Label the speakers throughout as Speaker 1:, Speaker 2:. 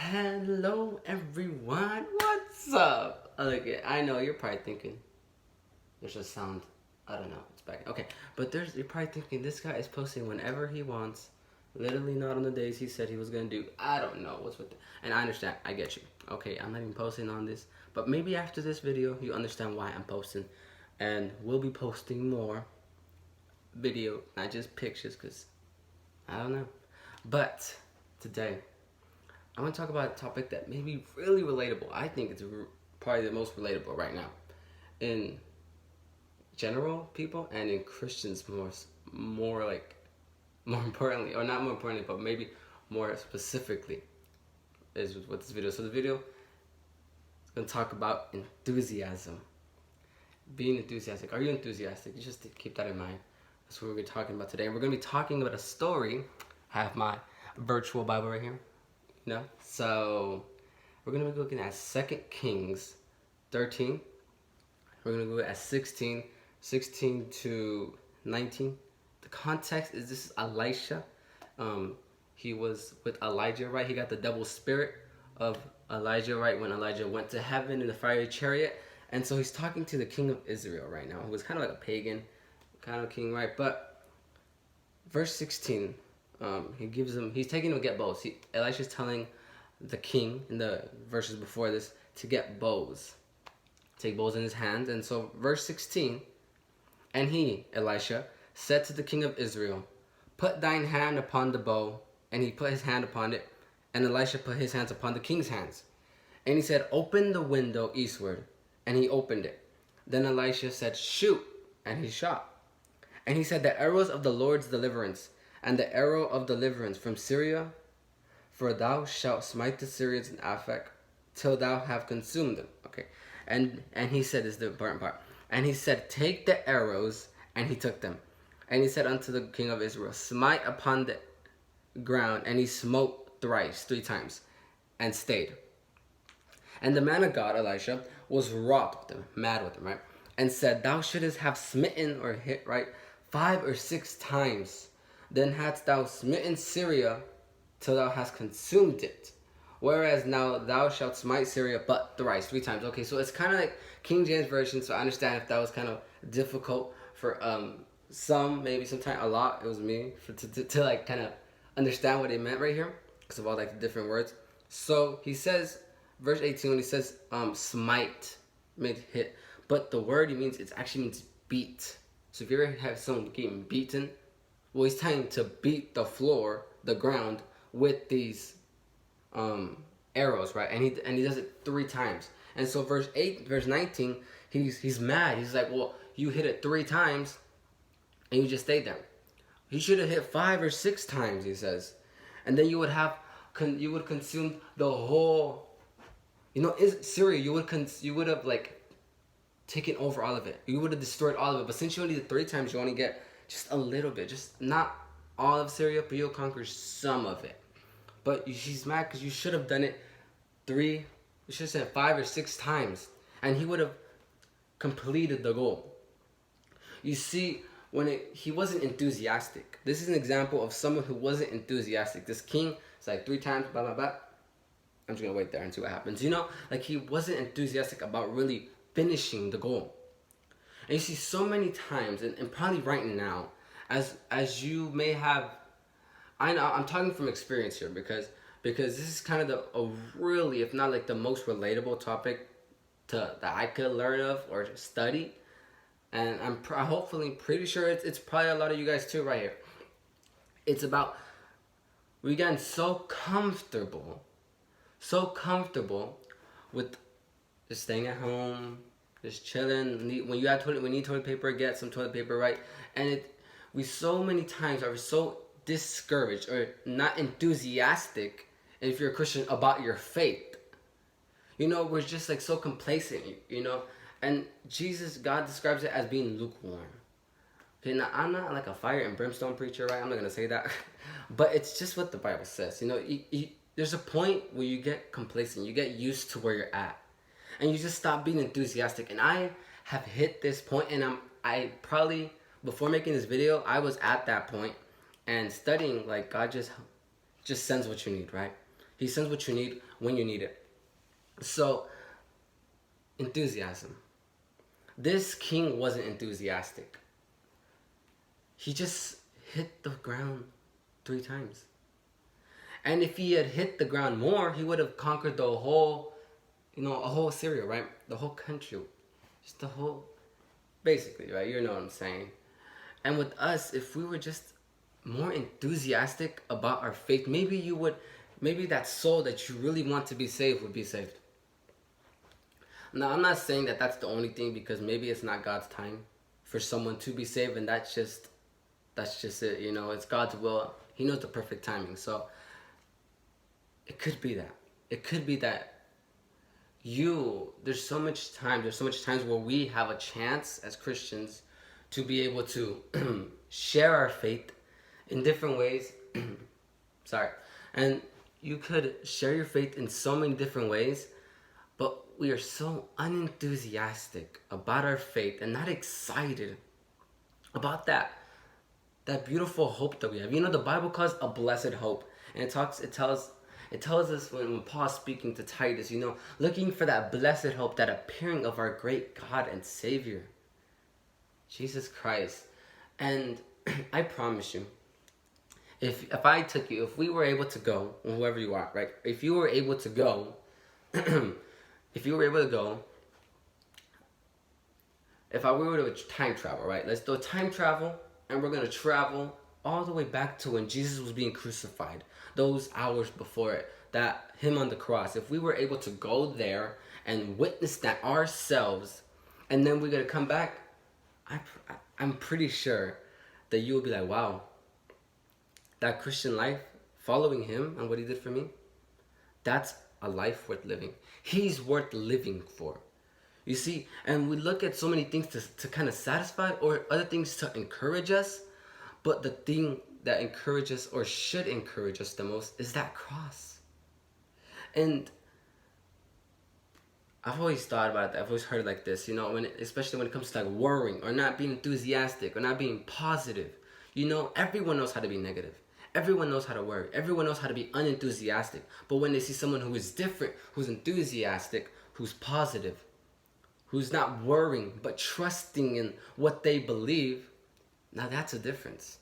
Speaker 1: Hello everyone, what's up? Okay, I know you're probably thinking there's a sound. I don't know, it's back. Okay, but you're probably thinking this guy is posting whenever he wants, literally not on the days he said he was gonna do. I don't know what's with it. And I understand, I get you. Okay, I'm not even posting on this, but maybe after this video you understand why I'm posting, and we'll be posting more video, not just pictures, because I don't know. But today I want to talk about a topic that may be really relatable. I think it's probably the most relatable right now in general people and in Christians more like more importantly, or not more importantly, but maybe more specifically is what this video. So the video is going to talk about enthusiasm. Being enthusiastic. Are you enthusiastic? You just keep that in mind. That's what we're talking about today. And we're going to be talking about a story. I have my virtual Bible right here. So we're going to be looking at 2 Kings 13. We're going to go at 16 to 19. The context is this is Elisha. He was with Elijah, right? He got the double spirit of Elijah, right? When Elijah went to heaven in the fiery chariot. And so he's talking to the king of Israel right now, who was kind of like a pagan kind of king, right? But verse 16, he's taking him to get bows. Elisha's telling the king in the verses before this to get bows. Take bows in his hand. And so verse 16, and he, Elisha, said to the king of Israel, put thine hand upon the bow. And he put his hand upon it. And Elisha put his hands upon the king's hands. And he said, open the window eastward. And he opened it. Then Elisha said, shoot. And he shot. And he said, the arrows of the Lord's deliverance, and the arrow of deliverance from Syria, for thou shalt smite the Syrians in Aphek, till thou have consumed them. Okay. And he said, this is the important part. And he said, take the arrows, and he took them. And he said unto the king of Israel, smite upon the ground. And he smote thrice, 3 times, and stayed. And the man of God, Elisha, was wroth with him, mad with him, right? And said, thou shouldest have smitten or hit, right, 5 or 6 times. Then hadst thou smitten Syria till thou hast consumed it. Whereas now thou shalt smite Syria but thrice, 3 times. Okay, so it's kind of like King James Version, so I understand if that was kind of difficult for some, maybe sometimes a lot, it was me, to like kind of understand what it meant right here, because of all like the different words. So he says, verse 18, when he says smite, made hit, but the word it actually means beat. So if you ever have someone getting beaten, well, he's trying to beat the floor, the ground, with these arrows, right? And he does it 3 times. And so verse 19, he's mad. He's like, well, you hit it 3 times, and you just stayed there. You should have hit 5 or 6 times, he says, and then you would have consumed the whole. Syria. You would have like taken over all of it. You would have destroyed all of it. But since you only did 3 times, you only get just a little bit, just not all of Syria, but you'll conquer some of it. But she's mad because you should have done it 3. You should have said 5 or 6 times, and he would have completed the goal. You see, he wasn't enthusiastic. This is an example of someone who wasn't enthusiastic. This king, it's like 3 times, blah blah blah. I'm just gonna wait there and see what happens. Like he wasn't enthusiastic about really finishing the goal. And you see so many times, and probably right now, as you may have, I know I'm talking from experience here because this is kind of a really, if not like the most relatable topic that I could learn of or study, and I'm hopefully pretty sure it's probably a lot of you guys too right here. It's about we getting so comfortable with just staying at home, just chilling. When you have we need toilet paper, get some toilet paper, right? And we so many times are so discouraged or not enthusiastic, if you're a Christian, about your faith. We're just like so complacent, and God describes it as being lukewarm. Okay, now I'm not like a fire and brimstone preacher, right? I'm not gonna say that, but it's just what the Bible says. There's a point where you get complacent, you get used to where you're at, and you just stop being enthusiastic. And I have hit this point, and I probably, before making this video, I was at that point, and studying, like, God just sends what you need, right? He sends what you need when you need it. So, enthusiasm. This king wasn't enthusiastic. He just hit the ground 3 times. And if he had hit the ground more, he would have conquered the whole, a whole Syria, right? The whole country. Just the whole, basically, right? You know what I'm saying. And with us, if we were just more enthusiastic about our faith, maybe that soul that you really want to be saved would be saved. Now, I'm not saying that that's the only thing, because maybe it's not God's time for someone to be saved, and that's just it, it's God's will. He knows the perfect timing. So it could be that. It could be that there's so much times where we have a chance as Christians to be able to share our faith in different ways. Sorry. And you could share your faith in so many different ways, but we are so unenthusiastic about our faith and not excited about that beautiful hope that we have. The Bible calls a blessed hope. And it tells us when Paul's speaking to Titus, looking for that blessed hope, that appearing of our great God and Savior, Jesus Christ. And I promise you, if we were able to go, whoever you are, right? If you were able to go, if I were to time travel, right? Let's do a time travel, and we're going to travel all the way back to when Jesus was being crucified, those hours before it, him on the cross. If we were able to go there and witness that ourselves, and then we're going to come back, I'm pretty sure that you will be like, wow, that Christian life, following him and what he did for me, that's a life worth living. He's worth living for. You see, and we look at so many things to kind of satisfy, or other things to encourage us, but the thing that encourages or should encourage us the most is that cross. And I've always thought about that. I've always heard it like this, especially when it comes to like worrying or not being enthusiastic or not being positive. Everyone knows how to be negative. Everyone knows how to worry. Everyone knows how to be unenthusiastic. But when they see someone who is different, who's enthusiastic, who's positive, who's not worrying but trusting in what they believe, now that's a difference.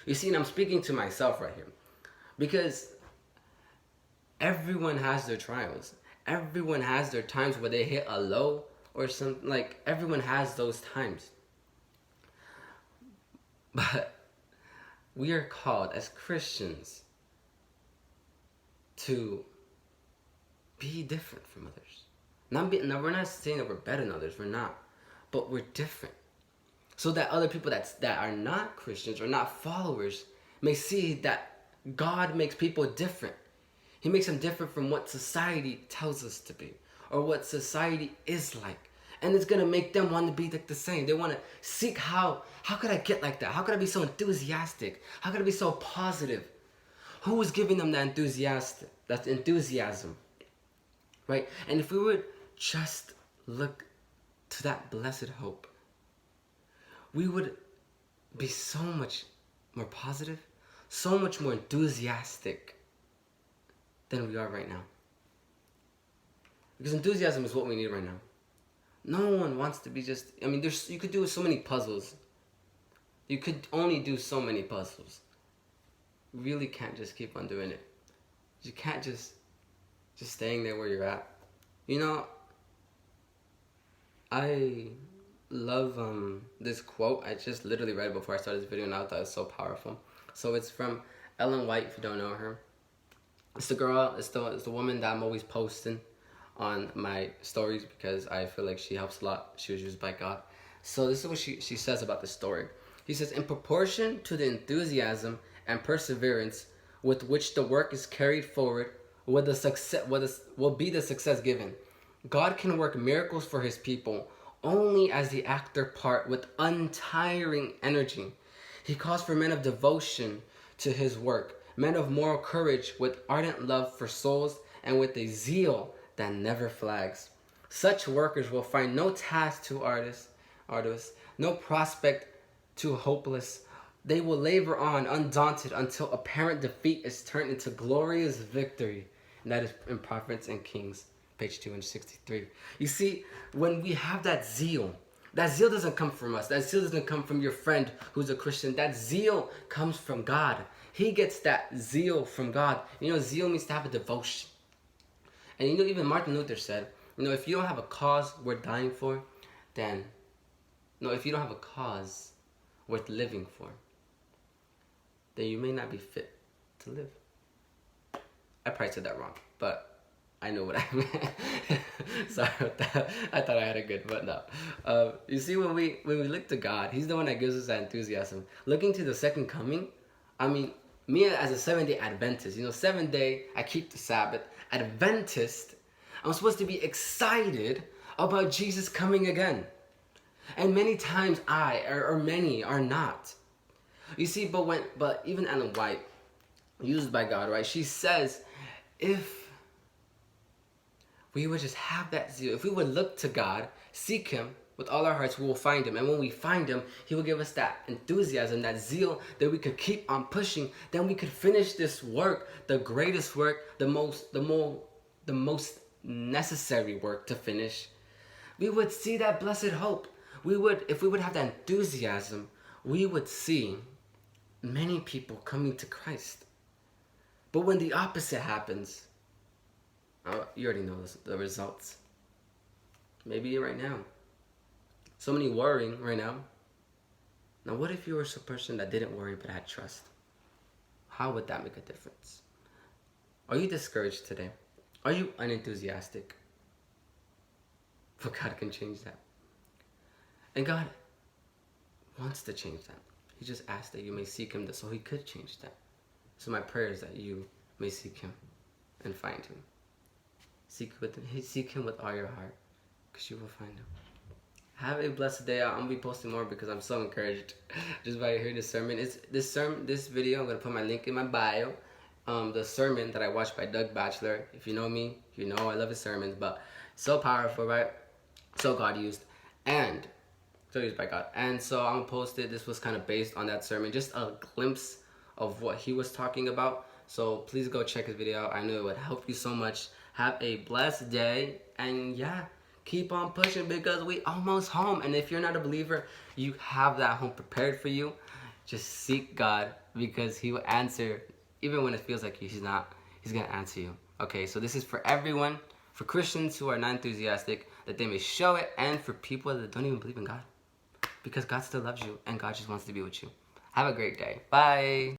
Speaker 1: You see, and I'm speaking to myself right here, because everyone has their trials. Everyone has their times where they hit a low or something. Like, everyone has those times. But we are called as Christians to be different from others. Now, we're not saying that we're better than others. We're not. But we're different. So that other people that are not Christians or not followers may see that God makes people different. He makes them different from what society tells us to be, or what society is like. And it's going to make them want to be like the same. They want to seek how could I get like that? How could I be so enthusiastic? How could I be so positive? Who is giving them that enthusiasm? Right? And if we would just look to that blessed hope, we would be so much more positive, so much more enthusiastic than we are right now. Because enthusiasm is what we need right now. No one wants to be you could do so many puzzles. You could only do so many puzzles. You really can't just keep on doing it. You can't just staying there where you're at. I love this quote. I just literally read it before I started this video, and I thought it was so powerful. So it's from Ellen White, if you don't know her. It's the girl, it's the woman that I'm always posting on my stories, because I feel like she helps a lot. She was used by God. So this is what she says about the story. He says, in proportion to the enthusiasm and perseverance with which the work is carried forward, will be the success given. God can work miracles for his people only as they act their part with untiring energy. He calls for men of devotion to his work, men of moral courage with ardent love for souls and with a zeal that never flags. Such workers will find no task too arduous, no prospect too hopeless, They will labor on, undaunted, until apparent defeat is turned into glorious victory. And that is in Prophets and Kings, page 263. You see, when we have that zeal doesn't come from us. That zeal doesn't come from your friend who's a Christian. That zeal comes from God. He gets that zeal from God. You know, zeal means to have a devotion. And you know, even Martin Luther said, you know, if you don't have a cause worth dying for, then, no, if you don't have a cause worth living for, then you may not be fit to live. I probably said that wrong, but I know what I meant. Sorry about that. I thought I had a good, but no. You see, when we look to God, He's the one that gives us that enthusiasm. Looking to the second coming, I mean, me as a 7-day Adventist, you know, 7 day, I keep the Sabbath. Adventist, I'm supposed to be excited about Jesus coming again. And many times or many are not. You see, but even Ellen White, used by God, right? She says, if we would just have that zeal, if we would look to God, seek Him with all our hearts, we will find Him. And when we find Him, He will give us that enthusiasm, that zeal, that we could keep on pushing. Then we could finish this work, the greatest work, the most necessary work to finish. We would see that blessed hope. If we would have that enthusiasm, we would see many people coming to Christ. But when the opposite happens, you already know the results. Maybe right now. So many worrying right now. Now, what if you were a person that didn't worry but had trust? How would that make a difference? Are you discouraged today? Are you unenthusiastic? But God can change that. And God wants to change that. He just asked that you may seek Him so He could change that. So my prayer is that you may seek Him and find Him. Seek Him with all your heart, because you will find Him. Have a blessed day. I'm gonna be posting more because I'm so encouraged just by hearing this sermon. This video, I'm gonna put my link in my bio. The sermon that I watched by Doug Batchelor. If you know me, you know I love his sermons, but so powerful, right? So God used, and so used by God. And so I'm gonna post it. This was kind of based on that sermon, just a glimpse of what he was talking about. So please go check his video out. I know it would help you so much. Have a blessed day, and yeah, keep on pushing because we almost home. And if you're not a believer, you have that home prepared for you. Just seek God, because He will answer even when it feels like He's not. He's gonna answer you. Okay, so this is for everyone, for Christians who are not enthusiastic, that they may show it, and for people that don't even believe in God, because God still loves you and God just wants to be with you. Have a great day. Bye.